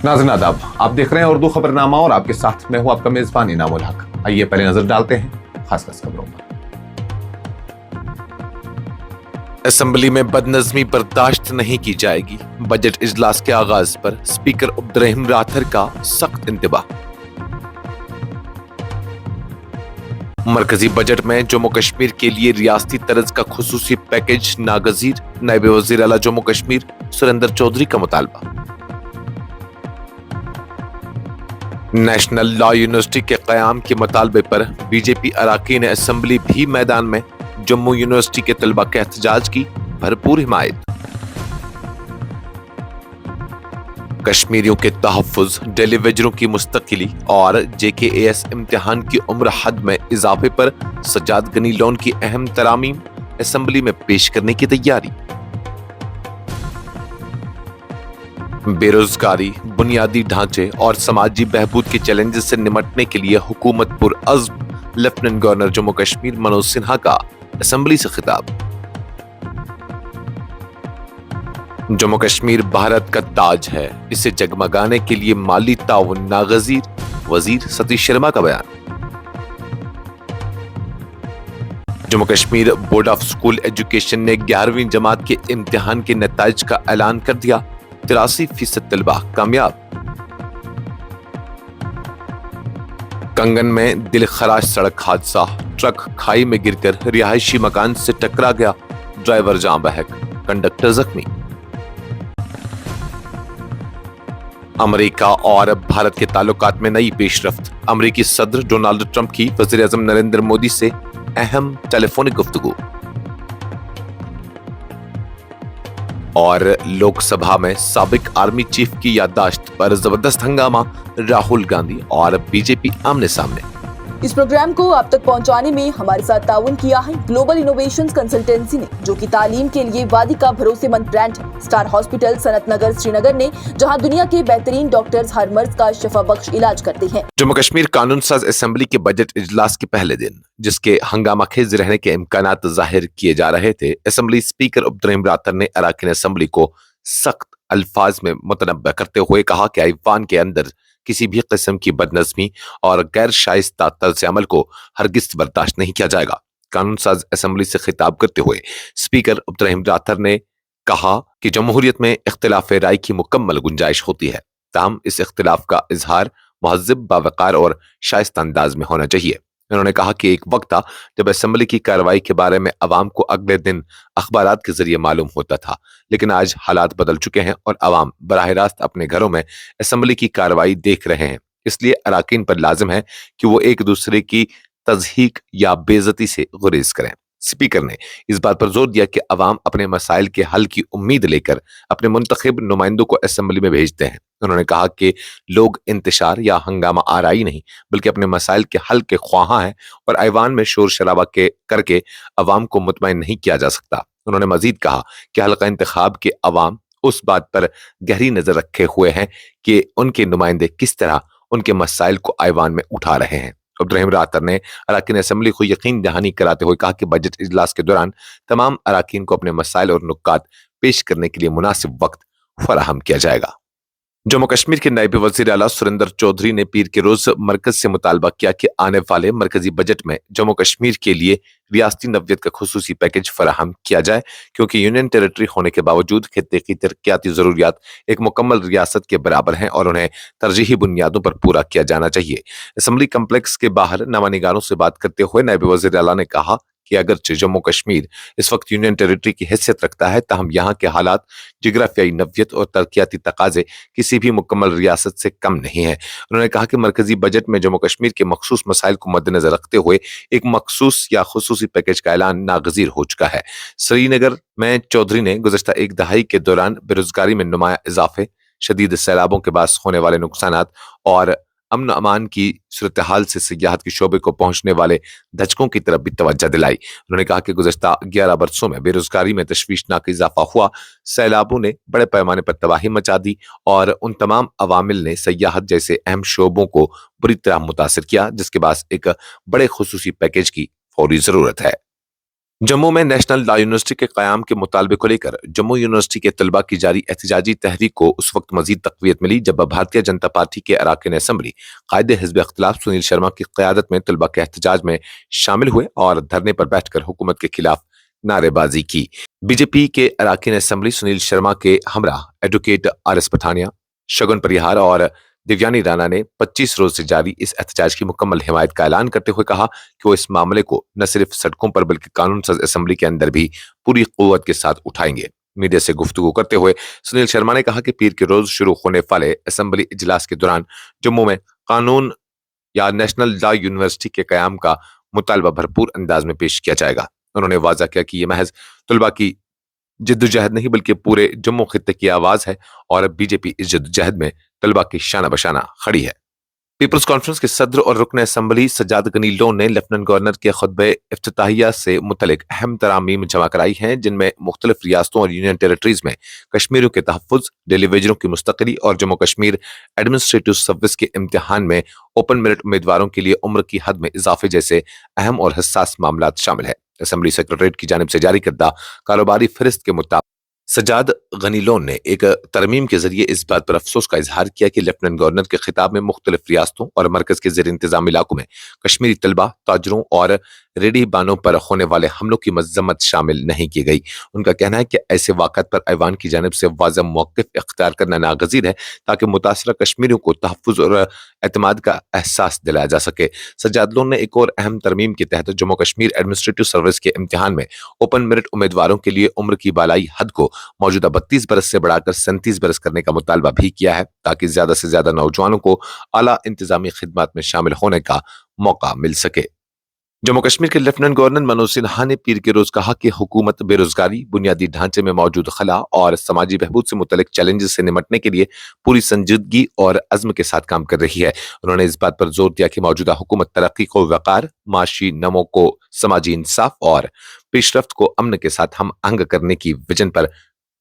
नाज़रीन आदाब, आप देख रहे हैं उर्दू खबरनामा और आपके साथ मैं हूं आपका मेजबान इनामुल हक। आइए पहले नजर डालते हैं खास खबरों पर। असेंबली में बदनज़मी बर्दाश्त नहीं की जाएगी। बजट इजलास के आगाज पर स्पीकर अब्दुर्रहीम राथर का सख्त इंतबाह। मरकजी बजट में जम्मू कश्मीर के लिए रियासती तर्ज का खुसूसी पैकेज नागजीर। नायब वज़ीर आला जम्मू कश्मीर सुरेंद्र चौधरी का मुतालबा। नेशनल लॉ यूनिवर्सिटी के क़याम के मुतालबे पर बीजेपी अराकीन असेंबली भी मैदान में। जम्मू यूनिवर्सिटी के तलबा के एहतजाज की भरपूर हिमायत। कश्मीरियों के तहफ़्फ़ुज़, डेलीवेजरों की मुस्तकिली और JKAS इम्तिहान की उम्र हद में इजाफे पर सज्जाद गनी लोन की अहम तरामीम असेंबली में पेश करने की तैयारी। बेरोजगारी, बुनियादी ढांचे और समाजी बहबूद के चैलेंजेस से निमटने के लिए हुकूमत पुरअज़्म। लेफ्टिनेंट गवर्नर जम्मू कश्मीर मनोज सिन्हा का असेंबली से खिताब। जम्मू कश्मीर भारत का ताज है, इसे जगमगाने के लिए माली ताउन नागजीर। वजीर सतीश शर्मा का बयान। Jammu Kashmir board of school education ने 11वीं जमात के इम्तिहान के नताइज का ऐलान कर दिया। 83% तलबा कामयाब। कंगन में दिल खराश सड़क हादसा, ट्रक खाई में गिरकर रिहायशी मकान से टकरा गया, ड्राइवर जान बहक, कंडक्टर जख्मी। अमेरिका और भारत के ताल्लुकात में नई पेशरफ्त। अमेरिकी सदर डोनाल्ड ट्रंप की वज़ीर आज़म नरेंद्र मोदी से अहम टेलीफोनिक गुफ्तगू। और लोकसभा में साबिक आर्मी चीफ की याददाश्त पर जबरदस्त हंगामा। राहुल गांधी और बीजेपी आमने सामने। इस प्रोग्राम को आप तक पहुंचाने में हमारे साथ ताउन किया है ग्लोबल इनोवेशंस कंसल्टेंसी ने, जो कि तालीम के लिए वादी का भरोसेमंद ब्रांड है। स्टार हॉस्पिटल सनत नगर श्रीनगर ने, जहां दुनिया के बेहतरीन डॉक्टर्स हर मर्ज का शफा बख्श इलाज करते हैं। जम्मू कश्मीर कानून साज असेंबली के बजट इजलास के पहले दिन, जिसके हंगामा खेज रहने के इम्कानात जाहिर किए जा रहे थे, असेंबली स्पीकर अब्दुर्रहीम राथर ने अराकीन असेंबली को सख्त अल्फाज में मुतनब्बह करते हुए कहा कि ऐवान के अंदर किसी भी किस्म की बदनज़मी और गैर शाइस्ता तर्ज अमल को हरगिज़ बर्दाश्त नहीं किया जाएगा। कानून साज असेंबली से खिताब करते हुए स्पीकर अब्दुर्रहीम राथर ने कहा कि जमहूरियत में इख्तिलाफ राय की मुकम्मल गुंजाइश होती है, ताहम इस इख्तिलाफ का इजहार मुहज़्ज़ब, बावक़ार और शाइस्ता अंदाज में होना चाहिए। उन्होंने कहा कि एक वक्त था जब असेंबली की कार्रवाई के बारे में अवाम को अगले दिन अखबारात के जरिए मालूम होता था, लेकिन आज हालात बदल चुके हैं और अवाम बराह रास्त अपने घरों में असेंबली की कार्रवाई देख रहे हैं। इसलिए अराकीन पर लाजिम है कि वो एक दूसरे की तज़हीक या बेइज्जती से गुरेज करें। स्पीकर ने इस बात पर जोर दिया कि अवाम अपने मसाइल के हल की उम्मीद लेकर अपने मुंतखब नुमाइंदों को असेंबली में भेजते हैं। उन्होंने कहा कि लोग इंतशार या हंगामा आराई नहीं, बल्कि अपने मसाइल के हल के ख्वाहां हैं और ऐवान में शोर शराबा के करके अवाम को मुतमईन नहीं किया जा सकता। उन्होंने मजीद कहा कि हल्का इंतखाब के अवाम उस बात पर गहरी नजर रखे हुए हैं कि उनके नुमाइंदे किस तरह उनके मसाइल को ऐवान में उठा रहे हैं। अब्दुर्रहीम राथर ने अराकीन असेंबली को यकीन दहानी कराते हुए कहा कि बजट इजलास के दौरान तमाम अराकीन को अपने मसाइल और नुक्कात पेश करने के लिए मुनासिब वक्त फराहम किया जाएगा। जम्मू कश्मीर के नायब वज़ीर आला सुरेंद्र चौधरी ने पीर के रोज मरकज से मुतालबा किया कि आने वाले मरकजी बजट में जम्मू कश्मीर के लिए रियासती नव्यत का खुसूसी पैकेज फराहम किया जाए, क्योंकि यूनियन टेरिटरी होने के बावजूद खित्ते की तरक्याती जरूरियात एक मुकम्मल रियासत के बराबर हैं और उन्हें तरजीही बुनियादों पर पूरा किया जाना चाहिए। असेंबली कम्प्लेक्स के बाहर नवानिगारों से बात करते हुए नायब वज़ीर आला ने कहा कि अगरचे जम्मू कश्मीर इस वक्त यूनियन टेरिटरी की हैसियत रखता है, ताहम यहाँ के हालात, जिग्राफियाई नव्यत और तरक्याती तकाजे किसी भी मुकम्मल रियासत से कम नहीं है। उन्होंने कहा कि मरकजी बजट में जम्मू कश्मीर के मखसूस मसाइल को मद्देनजर रखते हुए एक मखसूस या खुसूसी पैकेज का ऐलान नागजीर हो चुका है। श्रीनगर में चौधरी ने गुज़श्ता एक दहाई के दौरान बेरोजगारी में नुमाया इजाफे, शदीद सैलाबों के बास होने वाले नुकसानात और अमन अमान की सूरत हाल से सियाहत के शोबे को पहुंचने वाले धचकों की तरफ भी तवज्जो दिलाई। उन्होंने कहा कि गुज़श्ता 11 बरसों में बेरोजगारी में तशवीशनाक इजाफा हुआ, सैलाबों ने बड़े पैमाने पर तबाही मचा दी और उन तमाम अवामिल ने सियाहत जैसे अहम शोबों को बुरी तरह मुतासिर किया, जिसके बाद एक बड़े खुसूसी पैकेज की फौरी जरूरत है। जम्मू में नेशनल लॉ यूनिवर्सिटी के क़याम के मुतालबे को लेकर जम्मू यूनिवर्सिटी के तलबा की जारी एहतजाजी तहरीक को उस वक्त मजीद तक़वियत मिली जब भारतीय जनता पार्टी के अरकान असम्बली कायदे हिज़्ब इख्तिलाफ सुनील शर्मा की क़यादत में तलबा के एहतजाज में शामिल हुए और धरने पर बैठकर हुकूमत के खिलाफ नारेबाजी की। बीजेपी के अरकान असम्बली सुनील शर्मा के हमरा एडवोकेट RS पठानिया, शगुन परिहार और दिव्यानी राणा ने 25 रोज से जारी इस एहतजाज की मुकम्मल हिमायत का ऐलान करते हुए कहा कि वो इस मामले को न सिर्फ सड़कों पर बल्कि कानून साज असम्बली के अंदर भी पूरी कुव्वत के साथ उठाएंगे। मीडिया से गुफ्तगू करते हुए सुनील शर्मा ने कहा कि पीर के रोज शुरू होने वाले असम्बली इजलास के दौरान जम्मू में कानून या नेशनल लॉ यूनिवर्सिटी के क़याम का मुतालबा भरपूर अंदाज में पेश किया जाएगा। उन्होंने वाज़ा किया कि ये महज तलबा की जिद्दोजहद नहीं बल्कि पूरे जम्मू खित्ते की आवाज है और बीजेपी इस जिद्दोजहद में तलबा की शाना बशाना खड़ी है। पीपल्स कॉन्फ्रेंस के सदर और रुकन असम्बली सज्जाद गनी लोन ने लेफ्टिनेंट गवर्नर के खुतबे इफ्तिताहिया से मुतलिक अहम तरामीम जमा कराई हैं, जिनमें मुख्तलिफ रियासतों और यूनियन टेरिटरीज में कश्मीरियों के तहफ़्फ़ुज़, डेलीवेजरों की मुस्तक़ली और जम्मू कश्मीर एडमिनिस्ट्रेटिव सर्विस के इम्तिहान में ओपन मेरिट उम्मीदवारों के लिए उम्र की हद में इजाफे जैसे अहम और हसास मामलात शामिल है। असम्बली सेक्रेटरीट की जानिब से जारी करदा कारोबारी फहरिस्त के मुताबिक सज्जाद गनी लोन ने एक तरमीम के जरिए इस बात पर अफसोस का इजहार किया कि लेफ्टिनेंट गवर्नर के खिताब में मुख्तलिफ रियासतों और मरकज के ज़ेर इंतजाम इलाकों में कश्मीरी तलबा, ताजरों और रेडी बानों पर होने वाले हमलों की मजम्मत शामिल नहीं की गई। उनका कहना है कि ऐसे वाक़ात पर ऐवान की जानिब से वाज़ह मौक़िफ़ इख्तियार करना नागज़ीर है ताकि मुतासरा कश्मीरियों को तहफ़्फ़ुज़ और एतमाद का एहसास दिलाया जा सके। सज्जाद लोन ने एक और अहम तरमीम के तहत जम्मू कश्मीर एडमिनिस्ट्रेटिव सर्विस के इम्तिहान में ओपन मेरिट उम्मीदवारों के लिए उम्र की बालाई हद को मौजूदा 32 बरस से बढ़ाकर 37 बरस करने का मुतालबा भी किया है ताकि ज्यादा से ज्यादा नौजवानों को आला इंतजामी खिदमत में शामिल होने का मौका मिल सके। जम्मू कश्मीर के लेफ्टिनेंट गवर्नर मनोज सिन्हा ने पीर के रोज कहा कि हुकूमत बेरोजगारी, बुनियादी ढांचे में मौजूद खला और समाजी बहबूद से मुतल्लिक चैलेंजेस से निमटने के लिए पूरी संजीदगी और अज़्म के साथ काम कर रही है। उन्होंने इस बात पर जोर दिया कि मौजूदा हुकूमत तरक्की को वक़ार, माशी नमो को समाजी इंसाफ और पेशरफ्त को अमन के साथ हम आहंग करने की विजन पर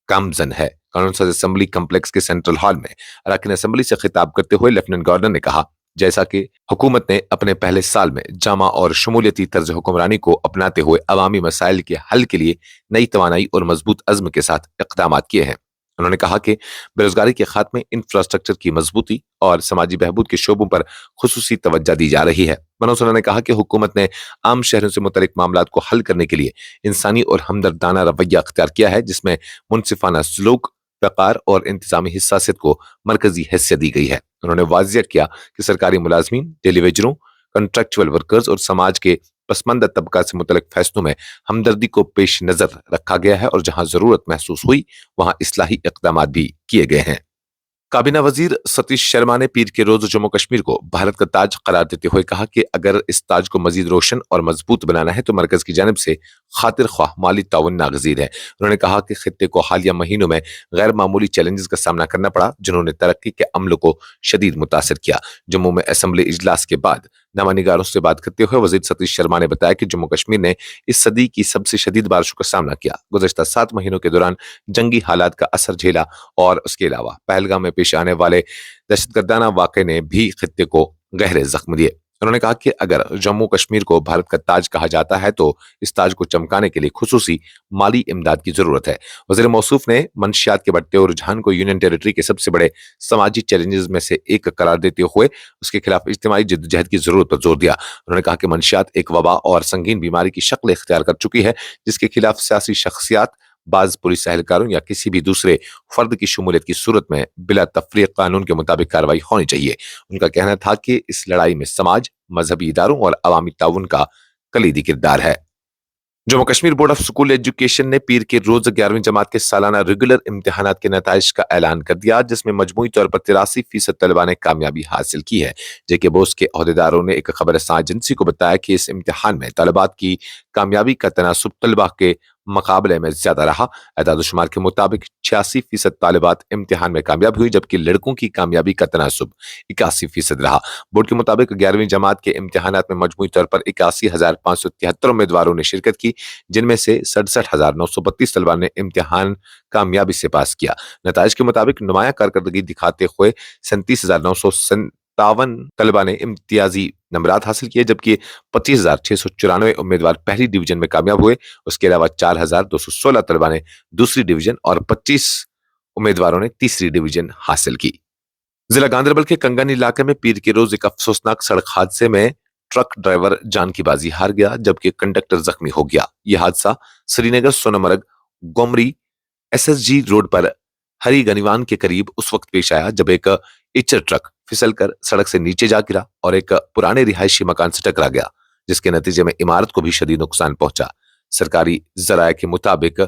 कामजन है। कानून साज असम्बली कम्प्लेक्स के सेंट्रल हॉल में अरकान असम्बली से खिताब करते हुए लेफ्टिनेंट गवर्नर ने कहा, जैसा कि हुकूमत ने अपने पहले साल में जामा और शमूलियती तर्ज हुक्मरानी को अपनाते हुए अवामी मसाइल के हल के लिए नई तवानाई और मजबूत अज़्म के साथ इक़दामात किए हैं। उन्होंने कहा कि बेरोजगारी के खात्मे, इंफ्रास्ट्रक्चर की मजबूती और समाजी बहबूद के शोबों पर खुसूसी तवज्जो दी जा रही है। मनोज सिन्हा ने कहा कि हुकूमत ने आम शहरों से मुतल्लिक मामलात को हल करने के लिए इंसानी और हमदर्दाना रवैया अख्तियार किया है, जिसमें मुनसिफाना सलूक, वक़ार और इंतजामी हिस्सासियत को मरकजी हैसियत दी गई है। उन्होंने वाज़िया किया कि सरकारी मुलाजमीन, डेलीवेजरों, कॉन्ट्रैक्चुअल वर्कर्स और समाज के पसमानदा तबका से मुतल्लिक फैसलों में हमदर्दी को पेश नजर रखा गया है और जहां जरूरत महसूस हुई वहां इस्लाही इक़दामात भी किए गए हैं। काबीना वजीर सतीश शर्मा ने पीर के रोज जम्मू कश्मीर को भारत का ताज करार देते हुए कहा कि अगर इस ताज को मजीद रोशन और मजबूत बनाना है तो मरकज की जानिब से खातिर ख्वाह माली ताउन नागजीर है। उन्होंने कहा कि खित्ते को हालिया महीनों में गैर मामूली चैलेंजेस का सामना करना पड़ा, जिन्होंने तरक्की के अमल को शदीद मुतासर किया। जम्मू में असम्बली इजलास के बाद नमानिगारों से बात करते हुए वजीर सतीश शर्मा ने बताया कि जम्मू कश्मीर ने इस सदी की सबसे शदीद बारिशों का सामना किया। गुज़श्ता 7 महीनों के दौरान जंगी हालात का असर झेला और उसके अलावा पहलगाम में पेश आने वाले दहशतगर्दाना वाक़े ने भी खित्ते को गहरे जख्म दिए। उन्होंने कहा कि अगर जम्मू कश्मीर को भारत का ताज कहा जाता है तो इस ताज को चमकाने के लिए खुसूसी माली इमदाद की जरूरत है। वज़ीर मौसूफ ने मंशियात के बढ़ते हुए रुझान को यूनियन टेरिटरी के सबसे बड़े समाजी चैलेंजेस में से एक करार देते हुए उसके खिलाफ इज्तिमाई जिद्दोजहद की जरूरत पर जोर दिया। उन्होंने कहा कि मंशियात एक वबा और संगीन बीमारी की शक्ल इख्तियार कर चुकी है, जिसके खिलाफ सियासी शख्सियात, बाज पुलिस एहलकारों या किसी भी दूसरे फर्द की शमूलियत की सूरत में बिला तफरीक कानून के मुताबिक कार्रवाई होनी चाहिए। उनका कहना था कि इस लड़ाई में समाज, मजहबी इदारों और अवामी ताउन का कलीदी किरदार है। Jammu Kashmir board of school education ने पीर के रोज 11वीं जमात के सालाना रेगुलर इम्तिहानात के नताइज का ऐलान कर दिया, जिसमें मजमूई तौर पर 83% तलबा ने कामयाबी हासिल की है। जेके बोस के अहदेदारों ने एक खबर एजेंसी को बताया कि इस इम्तिहान में तलबात की कामयाबी का तनासुब तलबा के मुकाबले में ज्यादा रहा। एदाद-ओ-शुमार के मुताबिक 86% तालिबात इम्तिहान में कामयाब हुई, जबकि लड़कों की कामयाबी का तनासुब 81% रहा। बोर्ड के मुताबिक 11वीं जमात के इम्तिहानात में मजमूई तौर पर 81,573 उम्मीदवारों ने शिरकत की, जिनमें से 67,932 तलबा ने इम्तिहान कामयाबी से पास किया। नताइज के मुताबिक नुमाया कारकर्दगी दिखाते हुए 37,957 तलबा ने इम्तियाजी नंबरात हासिल किए, जबकि 25,694 उम्मीदवार पहली डिवीजन में कामयाब हुए। उसके अलावा 4,216 तलबा ने दूसरी डिवीजन और 25 उम्मीदवारों ने तीसरी डिवीजन हासिल की। जिला गांधरबल के कंगन इलाके में पीर के रोज एक अफसोसनाक सड़क हादसे में ट्रक ड्राइवर जान की बाजी हार गया, जबकि कंडक्टर जख्मी हो गया। यह हादसा श्रीनगर सोनमर्ग गोमरी एसएसजी रोड पर हरी गनीवान के करीब उस वक्त पेश आया जब एक इचर ट्रक फिसलकर सड़क से नीचे जा गिरा और एक पुराने रिहायशी मकान से टकरा गया, जिसके नतीजे में इमारत को भी शदीद नुकसान पहुंचा। सरकारी जराये के मुताबिक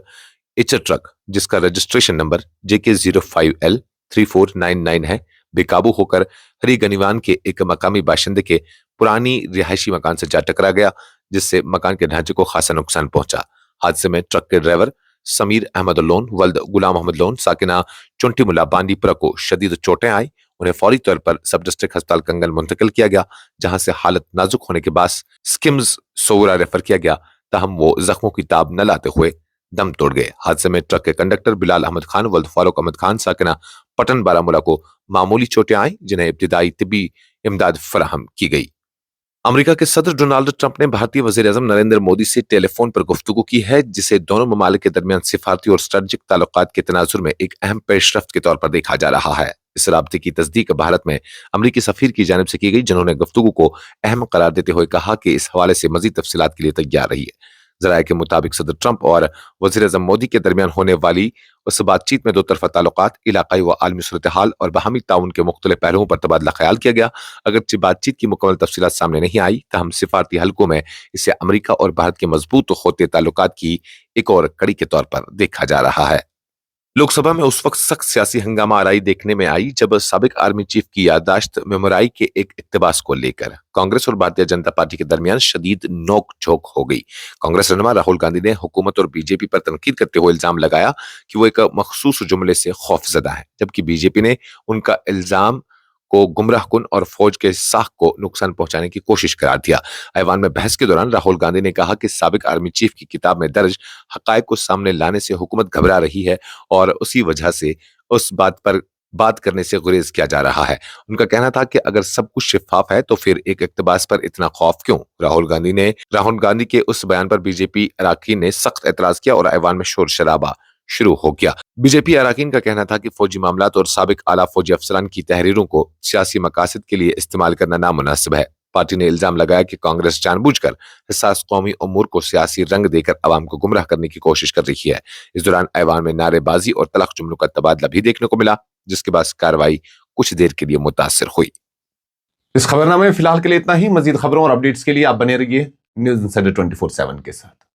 इचर ट्रक, जिसका रजिस्ट्रेशन नंबर JK05L 3499 है, बेकाबू होकर हरी गनीवान के एक मकामी बाशिंदे के पुरानी रिहायशी मकान से जा टकरा गया, जिससे मकान के ढांचे को खासा नुकसान पहुंचा। हादसे में ट्रक के ड्राइवर समीर अहमद लोन वल्द गुलाम मोहम्मद लोन साकिना चुंटी मुला बांदीपुरा को शदीद चोटें आई। उन्हें फौरी तौर पर सब डिस्ट्रिक्ट अस्पताल कंगन मुंतकिल किया गया, जहां से हालत नाजुक होने के बाद स्किम्स सोवरा रेफर किया गया, ताहम वो जख्मों की ताब न लाते हुए दम तोड़ गए। हादसे में ट्रक के कंडक्टर बिलाल अहमद खान वल्द फारूक अहमद खान साकिना पटन बारामूला को मामूली चोटें आई, जिन्हें इब्तिदाई तिब्बी इमदाद फराहम की गई। अमेरिका के सदर डोनाल्ड ट्रंप ने भारतीय वज़ीर-ए-आज़म नरेंद्र मोदी से टेलीफोन पर गुफ्तगू की है, जिसे दोनों ममालिक के दरमियान सिफारती और स्ट्रेटजिक ताल्लुकात के तनाजुर में एक अहम पेशरफ्त के तौर पर देखा जा रहा है। इस राब्ते की तस्दीक भारत में अमरीकी सफीर की जानिब से की गई, जिन्होंने गुफ्तगू को अहम करार देते हुए कहा कि इस हवाले से मजीद तफसीलात के लिए तैयार रही है। जराये के मुताबिक सदर ट्रंप और वज़ीर-ए-आज़म मोदी के दरमियान होने वाली उस बातचीत में दो तरफा ताल्लुकात, इलाकाई व आलमी सूरत हाल और बाहमी ताउन के मुख्तलिफ पहलुओं पर तबादला ख्याल किया गया। अगरचे बातचीत की मुकम्मल तफसीलात सामने नहीं आई, तहम सिफारती हलकों में इसे अमरीका और भारत के मजबूत होते ताल्लुकात की एक और कड़ी के तौर पर देखा जा रहा है। लोकसभा में उस वक्त सख्त सियासी हंगामा आराई देखने में आई जब साबिक आर्मी चीफ की याददाश्त मेमोराई के एक इक्तबास को लेकर कांग्रेस और भारतीय जनता पार्टी के दरमियान शदीद नोक झोंक हो गई। कांग्रेस रहनुमा राहुल गांधी ने हुकूमत और बीजेपी पर तनकीद करते हुए इल्जाम लगाया कि वो एक मखसूस जुमले से खौफजदा है, जबकि बीजेपी ने उनका इल्जाम को गुमराहकुन और फौज के साख को नुकसान पहुंचाने की कोशिश करार दिया। ऐवान में बहस के दौरान राहुल गांधी ने कहा कि साबिक आर्मी चीफ की किताब में दर्ज हकायक को सामने लाने से हुकूमत घबरा रही है और उसी वजह से उस बात पर बात करने से गुरेज किया जा रहा है। उनका कहना था कि अगर सब कुछ शिफाफ है तो फिर एक इक्तबास पर इतना खौफ क्यों? राहुल गांधी के उस बयान पर बीजेपी अरकान ने सख्त एतराज किया और ऐवान में शोर शराबा शुरू हो गया। बीजेपी अरकान का कहना था कि फौजी मामलात और साबिक आला फौजी अफसरान की तहरीरों को सियासी मकासद के लिए इस्तेमाल करना नामुनासिब है। पार्टी ने इल्जाम लगाया कि कांग्रेस जानबूझकर हिसास कौमी उमूर को सियासी रंग देकर अवाम को गुमराह करने की कोशिश कर रही है। इस दौरान ऐवान में नारेबाजी और तलख जुमलों का तबादला भी देखने को मिला, जिसके बाद कार्रवाई कुछ देर के लिए मुतासिर हुई। इस खबरनामे में फिलहाल के लिए इतना ही। मजीद खबरों और अपडेट्स के लिए आप बने रहिए न्यूज़ इंसाइडर 24/7 के साथ।